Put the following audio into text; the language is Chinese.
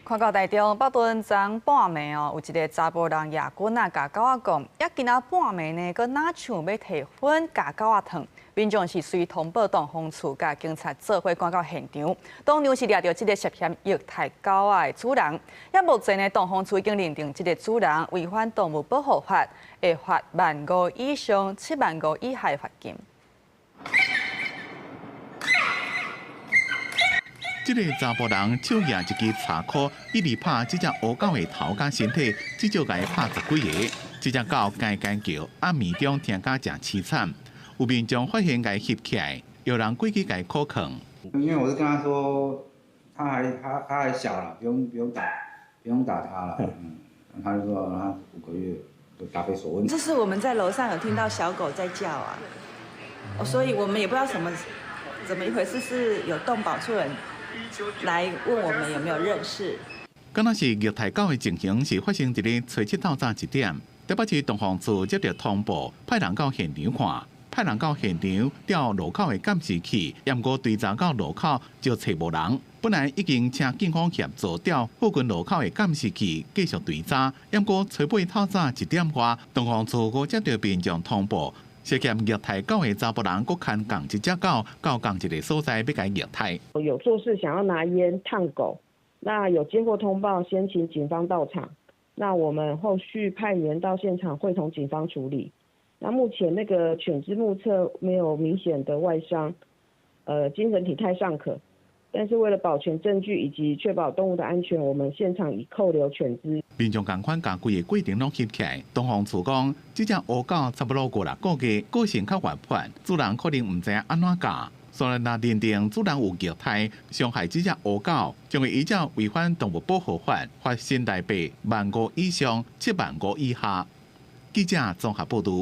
看到台中北屯昨半暝哦，有一个查甫人夜军啊，甲狗仔讲，也今仔半暝呢，佮哪像要摕粉甲狗仔烫。民众是随通报东风处，甲警察做伙赶到现场，当场是抓到这个涉嫌虐待狗仔的主人。也目前呢，东风处已经认定这个主人违反动物保护法，会罚15000以上75000以下的罚金。这个查甫人手拿一支茶箍，一直拍这只乌狗的头甲身体，至少甲伊拍10几个。这只狗干干叫，暗暝中听甲真凄惨。有民众发现甲伊翕起来，有人过去甲伊扣扛。因为我是跟他说，他还小了，不用打他了。他就说他5个月就答非所问。这是我们在楼上有听到小狗在叫啊，所以我们也不知道怎么一回事，是有动保处人来问我们有没有认识。敢若是虐待狗的情形是发生伫咧初7到早1点，台北市东风处接到通报，派人到现场看。派人到现场调路口的监视器，验过追查到路口就找无人。本来已经请警方协助调附近路口的监视器继续追查，验过初8透早1点外，东风处又接到民众通报，涉嫌虐待狗的查甫人，佫牵共一只狗到共一个所在要甲虐待。有做事想要拿烟烫狗，那有接获通报，先请警方到场。那我们后续派员到现场会同警方处理。那目前那个犬只目测没有明显的外伤，精神体态尚可，但是为了保全证据以及确保动物的安全，我们现场已扣留犬只。民众共款把规个过程拢翕起来，东方处讲，这只乌狗差不多5、6个月，个性较活泼，主人可能唔知安怎教。虽然若认定主人有虐待、伤害这只乌狗，将会依照违反动物保护法，罚新台币15000以上75000以下。记者综合报道。